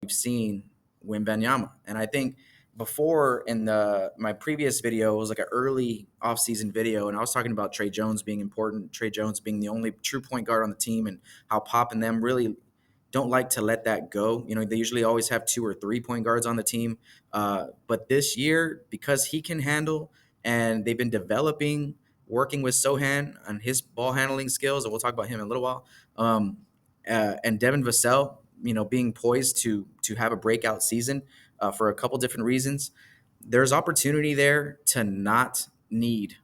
we've seen Wembanyama. And I think before in my previous video, it was like an early offseason video, and I was talking about Trey Jones being important, Trey Jones being the only true point guard on the team, and how Pop and them really don't like to let that go. They usually always have 2 or 3 point guards on the team. But this year, because he can handle, and they've been developing, working with Sochan on his ball handling skills, and we'll talk about him in a little while. And Devin Vassell, being poised to have a breakout season for a couple different reasons. There's opportunity there to not need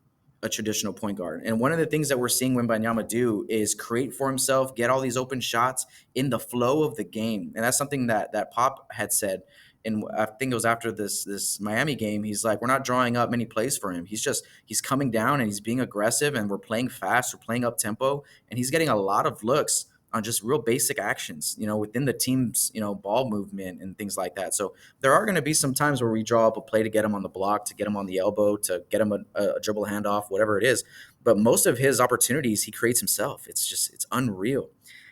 a traditional point guard. And one of the things that we're seeing Wembanyama do is create for himself, get all these open shots in the flow of the game. And that's something that Pop had said. And I think it was after this Miami game. He's like, we're not drawing up many plays for him. He's coming down and he's being aggressive, and we're playing fast, we're playing up tempo, and he's getting a lot of looks on just real basic actions, within the team's, ball movement and things like that. So there are going to be some times where we draw up a play to get him on the block, to get him on the elbow, to get him a dribble handoff, whatever it is. But most of his opportunities he creates himself. It's unreal.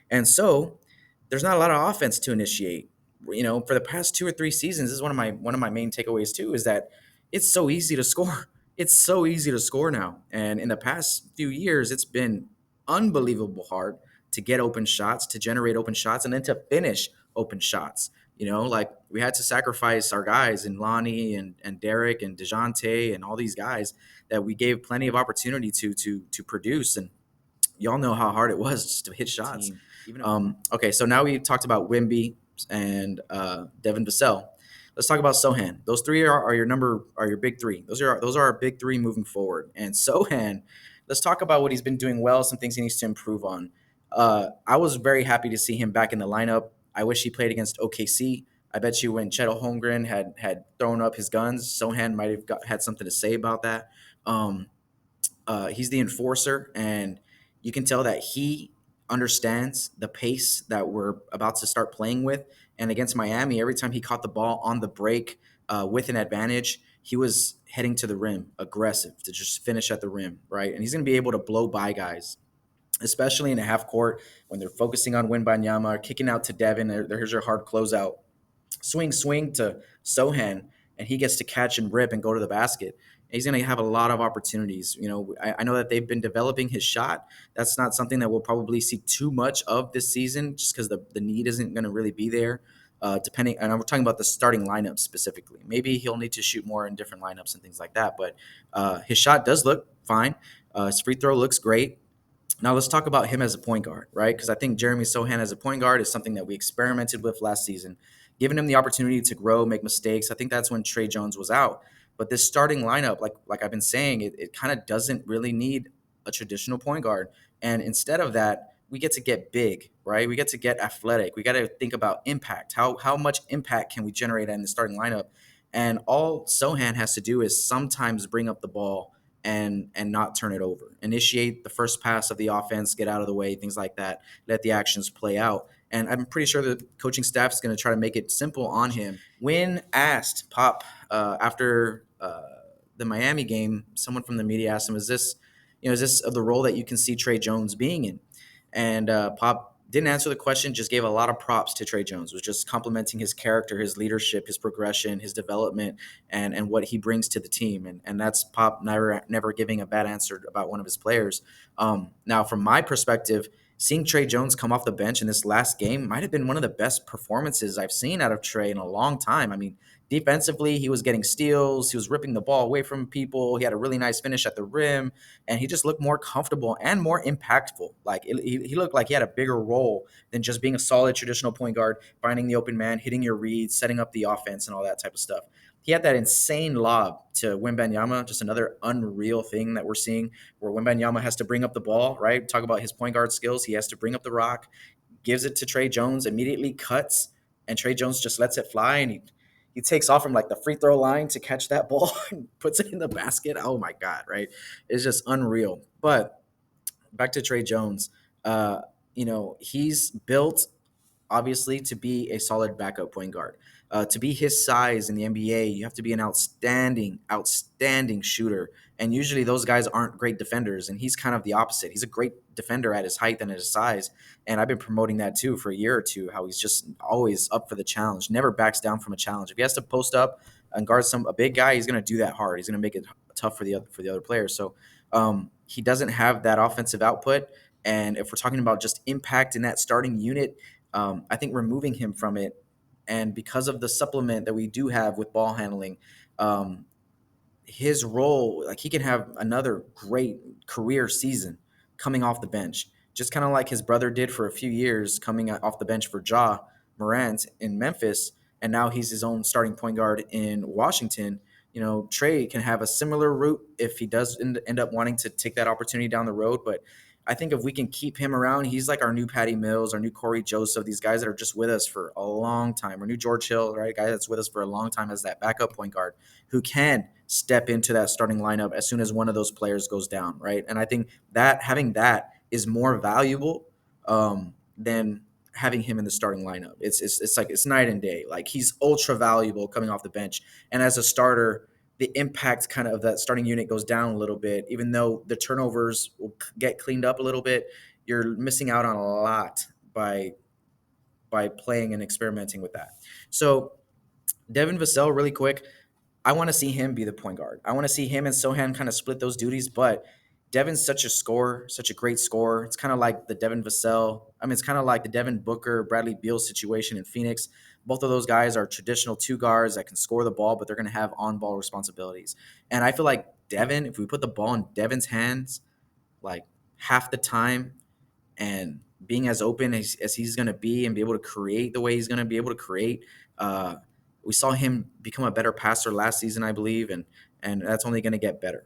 And so there's not a lot of offense to initiate. For the past 2 or 3 seasons, this is one of my main takeaways too, is that it's so easy to score. It's so easy to score now. And in the past few years, it's been unbelievable hard to get open shots, to generate open shots, and then to finish open shots. Like we had to sacrifice our guys in Lonnie and Derek and DeJounte and all these guys that we gave plenty of opportunity to produce. And y'all know how hard it was just to hit shots. Okay, so now we talked about Wemby and Devin Vassell. Let's talk about Sochan. Those 3 are your big 3. Those are our big 3 moving forward. And Sochan, let's talk about what he's been doing well, some things he needs to improve on. I was very happy to see him back in the lineup. I wish he played against OKC. I bet you when Chet Holmgren had thrown up his guns, Sochan might have had something to say about that. He's the enforcer, and you can tell that he understands the pace that we're about to start playing with. And against Miami, every time he caught the ball on the break with an advantage, he was heading to the rim, aggressive, to just finish at the rim, right? And he's going to be able to blow by guys, especially in a half court when they're focusing on Wembanyama, kicking out to Devin. Here's your hard closeout. Swing to Sochan, and he gets to catch and rip and go to the basket. He's going to have a lot of opportunities. I know that they've been developing his shot. That's not something that we'll probably see too much of this season, just because the need isn't going to really be there. Depending, and we're talking about the starting lineup specifically. Maybe he'll need to shoot more in different lineups and things like that. But his shot does look fine. His free throw looks great. Now let's talk about him as a point guard, right? Because I think Jeremy Sochan as a point guard is something that we experimented with last season, giving him the opportunity to grow, make mistakes. I think that's when Trey Jones was out. But this starting lineup, like I've been saying, it kind of doesn't really need a traditional point guard. And instead of that, we get to get big, right? We get to get athletic. We got to think about impact. How much impact can we generate in the starting lineup? And all Sochan has to do is sometimes bring up the ball and not turn it over. Initiate the first pass of the offense, get out of the way, things like that. Let the actions play out. And I'm pretty sure the coaching staff is going to try to make it simple on him. When asked, Pop, after the Miami game, someone from the media asked him, is this the role that you can see Trey Jones being in? And Pop didn't answer the question, just gave a lot of props to Trey Jones, was just complimenting his character, his leadership, his progression, his development, and what he brings to the team. And that's Pop never giving a bad answer about one of his players. Now, from my perspective, seeing Trey Jones come off the bench in this last game might have been one of the best performances I've seen out of Trey in a long time. I mean, defensively, he was getting steals. He was ripping the ball away from people. He had a really nice finish at the rim, and he just looked more comfortable and more impactful. He looked like he had a bigger role than just being a solid traditional point guard, finding the open man, hitting your reads, setting up the offense, and all that type of stuff. He had that insane lob to Wembanyama, just another unreal thing that we're seeing where Wembanyama has to bring up the ball, right? Talk about his point guard skills. He has to bring up the rock, gives it to Trey Jones, immediately cuts, and Trey Jones just lets it fly, and he takes off from the free throw line to catch that ball and puts it in the basket. Oh my God, right? It's just unreal. But back to Trey Jones, he's built obviously, to be a solid backup point guard. To be his size in the NBA, you have to be an outstanding shooter. And usually those guys aren't great defenders. And he's kind of the opposite. He's a great defender at his height and at his size. And I've been promoting that too for a year or two, how he's just always up for the challenge, never backs down from a challenge. If he has to post up and guard a big guy, he's going to do that hard. He's going to make it tough for the other players. So he doesn't have that offensive output. And if we're talking about just impact in that starting unit, I think removing him from it, and because of the supplement that we do have with ball handling, his role, like he can have another great career season coming off the bench, just kind of like his brother did for a few years coming off the bench for Ja Morant in Memphis, and now he's his own starting point guard in Washington. Trey can have a similar route if he does end up wanting to take that opportunity down the road. But I think if we can keep him around, he's like our new Patty Mills, our new Corey Joseph, these guys that are just with us for a long time, our new George Hill, right? Guy that's with us for a long time as that backup point guard who can step into that starting lineup as soon as one of those players goes down, right? And I think that having that is more valuable than having him in the starting lineup. It's like it's night and day. Like he's ultra valuable coming off the bench, and as a starter, the impact kind of that starting unit goes down a little bit. Even though the turnovers will get cleaned up a little bit, you're missing out on a lot by playing and experimenting with that. So Devin Vassell, really quick, I want to see him be the point guard. I want to see him and Sochan kind of split those duties, but Devin's such a scorer, such a great scorer. It's kind of like the Devin Vassell. I mean, it's kind of like the Devin Booker, Bradley Beal situation in Phoenix. Both of those guys are traditional two guards that can score the ball, but they're going to have on-ball responsibilities. And I feel like Devin, if we put the ball in Devin's hands, like half the time, and being as open as he's going to be and be able to create the way he's going to be able to create, we saw him become a better passer last season, I believe, and that's only going to get better.